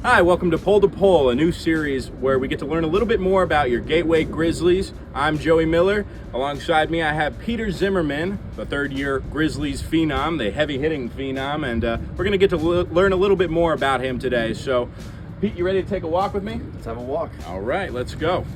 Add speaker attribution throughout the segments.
Speaker 1: Hi, welcome to Pole to Pole, a new series where we get to learn a little bit more about your Gateway Grizzlies. I'm Joey Miller. Alongside me, I have Peter Zimmermann, the third-year Grizzlies phenom, the heavy-hitting phenom, and we're going to get to learn a little bit more about him today. So, Pete, you ready to take a walk with me?
Speaker 2: Let's have a walk.
Speaker 1: All right, let's go.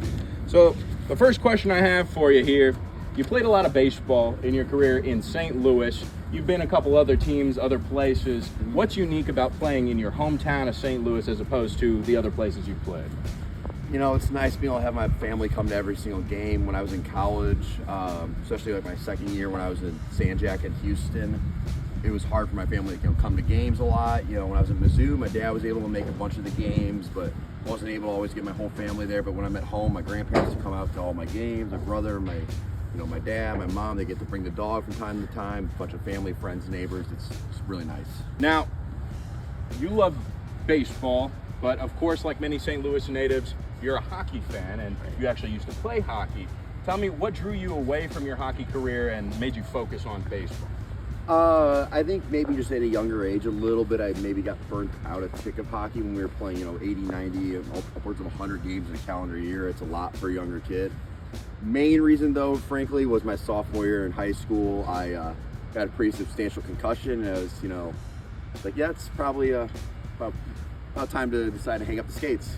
Speaker 1: So, the first question I have for you here, you played a lot of baseball in your career in St. Louis. You've been a couple other teams, other places. What's unique about playing in your hometown of St. Louis as opposed to the other places you've played?
Speaker 2: You know, it's nice being able to have my family come to every single game. When I was in college, especially like my second year when I was in 𝐏𝐸𝐥𝐞 in Houston, it was hard for my family to come to games a lot. You know, when I was in Mizzou, my dad was able to make a bunch of the games, but wasn't able to always get my whole family there. But when I'm at home, my grandparents would come out to all my games, my brother, my dad, my mom, they get to bring the dog from time to time, a bunch of family, friends, neighbors. It's really nice.
Speaker 1: Now, you love baseball, but of course, like many St. Louis natives, you're a hockey fan, and you actually used to play hockey. Tell me, what drew you away from your hockey career and made you focus on baseball?
Speaker 2: I think maybe just at a younger age, a little bit, I maybe got burnt out at thick of hockey when we were playing, 80, 90, upwards of 100 games in a calendar year. It's a lot for a younger kid. Main reason, though, frankly, was my sophomore year in high school. I got a pretty substantial concussion, and I was, like, yeah, it's probably about time to decide to hang up the skates.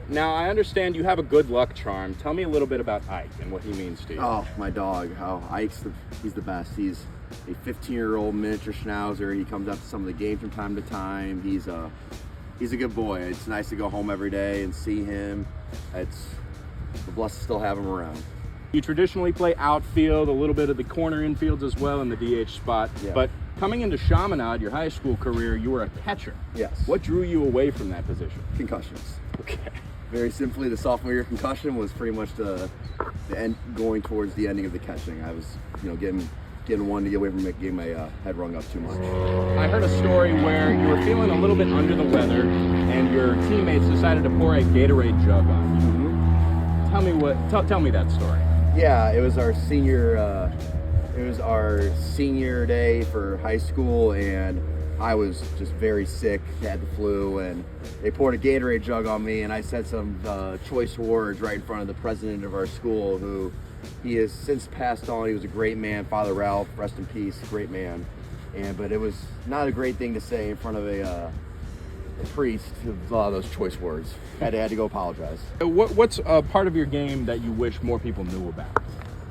Speaker 1: Now, I understand you have a good luck charm. Tell me a little bit about Ike and what he means to you.
Speaker 2: Oh, my dog. Oh, he's the best. He's a 15-year-old miniature schnauzer. He comes up to some of the games from time to time. He's a good boy. It's nice to go home every day and see him. We're blessed to still have him around.
Speaker 1: You traditionally play outfield, a little bit of the corner infields as well in the DH spot.
Speaker 2: Yeah.
Speaker 1: But coming into Chaminade, your high school career, you were a catcher.
Speaker 2: Yes.
Speaker 1: What drew you away from that position?
Speaker 2: Concussions.
Speaker 1: Okay.
Speaker 2: Very simply, the sophomore year concussion was pretty much the end, going towards the ending of the catching. I was, getting one to get away from getting my head rung up too much.
Speaker 1: I heard a story where you were feeling a little bit under the weather, and your teammates decided to pour a Gatorade jug on you.
Speaker 2: Mm-hmm.
Speaker 1: Tell me that story.
Speaker 2: Yeah, it was our senior day for high school, and I was just very sick, had the flu, and they poured a Gatorade jug on me, and I said some choice words right in front of the president of our school, who he has since passed on. He was a great man, Father Ralph, rest in peace, great man. But it was not a great thing to say in front of a priest with a lot of those choice words. Had to go apologize.
Speaker 1: What's a part of your game that you wish more people knew about?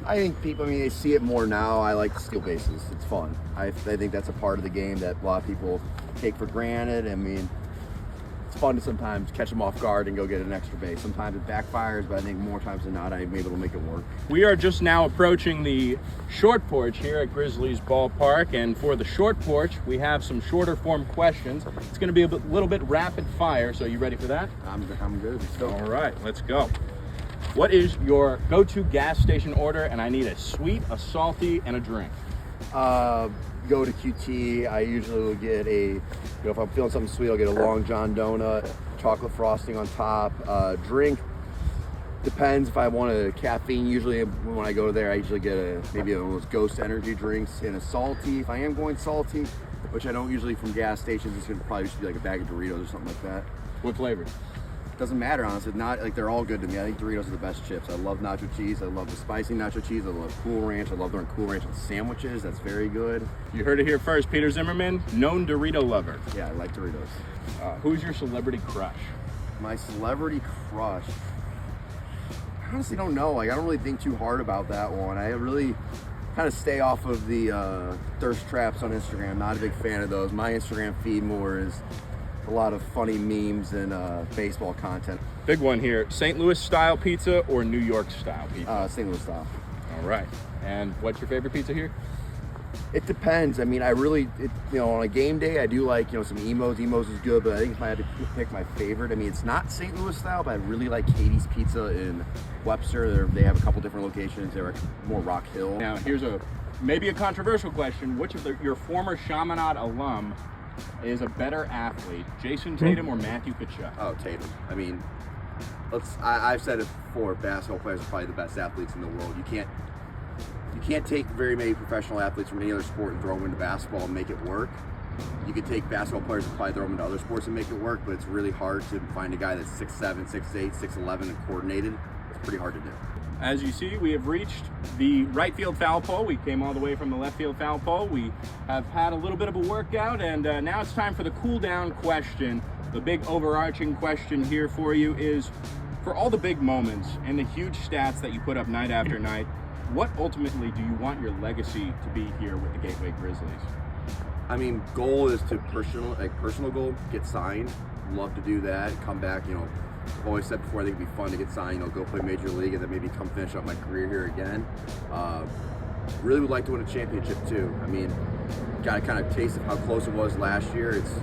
Speaker 2: I think people, they see it more now. I like to steal bases. It's fun. I think that's a part of the game that a lot of people take for granted. It's fun to sometimes catch them off guard and go get an extra base. Sometimes it backfires, but I think more times than not, I'm able to make it work.
Speaker 1: We are just now approaching the short porch here at Grizzlies Ballpark, and for the short porch, we have some shorter form questions. It's going to be a little bit rapid fire, so you ready for that?
Speaker 2: I'm good. Let's go.
Speaker 1: All right, let's go. What is your go-to gas station order? And I need a sweet, a salty, and a drink.
Speaker 2: Go to QT. I usually will get if I'm feeling something sweet, I'll get a Long John donut, chocolate frosting on top. Drink depends if I want a caffeine. Usually when I go there, I usually get maybe one of those Ghost energy drinks and a salty. If I am going salty, which I don't usually from gas stations, it's gonna probably just be like a bag of Doritos or something like that.
Speaker 1: What flavor?
Speaker 2: Doesn't matter, honestly. Not like they're all good to me. I think Doritos are the best chips. I love nacho cheese. I love the spicy nacho cheese. I love Cool Ranch. I love throwing Cool Ranch on sandwiches. That's very good.
Speaker 1: You heard it here first. Peter Zimmermann, known Dorito lover.
Speaker 2: Yeah, I like Doritos.
Speaker 1: Who's your celebrity crush?
Speaker 2: My celebrity crush. I honestly don't know. I don't really think too hard about that one. I really kind of stay off of the thirst traps on Instagram. Not a big fan of those. My Instagram feed more is a lot of funny memes and baseball content.
Speaker 1: Big one here. St. Louis style pizza or New York style pizza?
Speaker 2: St. Louis style.
Speaker 1: All right. And what's your favorite pizza here?
Speaker 2: It depends. on a game day, I do like, some Emos. Emos is good, but I think if I had to pick my favorite, it's not St. Louis style, but I really like Katie's Pizza in Webster. They have a couple different locations. They're more Rock Hill.
Speaker 1: Now, here's maybe a controversial question. Which of your former Chaminade alum is a better athlete, Jason Tatum or Matthew Tkachuk?
Speaker 2: Oh, Tatum. I've said it before, basketball players are probably the best athletes in the world. You can't take very many professional athletes from any other sport and throw them into basketball and make it work. you could take basketball players and probably throw them into other sports and make it work, but it's really hard to find a guy that's 6'7", 6'8", 6'11", and coordinated. It's pretty hard to do.
Speaker 1: As you see, we have reached the right field foul pole. We came all the way from the left field foul pole. We have had a little bit of a workout, and now it's time for the cool down question. The big overarching question here for you is, for all the big moments and the huge stats that you put up night after night, what ultimately do you want your legacy to be here with the gateway Grizzlies?
Speaker 2: I mean, goal is to personal goal, get signed. Love to do that. Come back, I've always said before, I think it'd be fun to get signed, go play Major League and then maybe come finish up my career here again. Really would like to win a championship too. I mean, got a kind of taste of how close it was last year. It's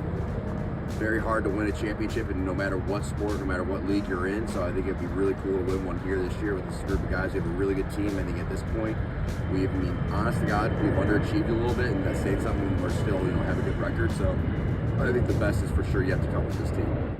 Speaker 2: very hard to win a championship, and no matter what sport, no matter what league you're in. So I think it'd be really cool to win one here this year with this group of guys. We have a really good team. I think at this point, honest to God, we've underachieved a little bit, and that's saying something. We're still, have a good record. So I think the best is for sure yet to come with this team.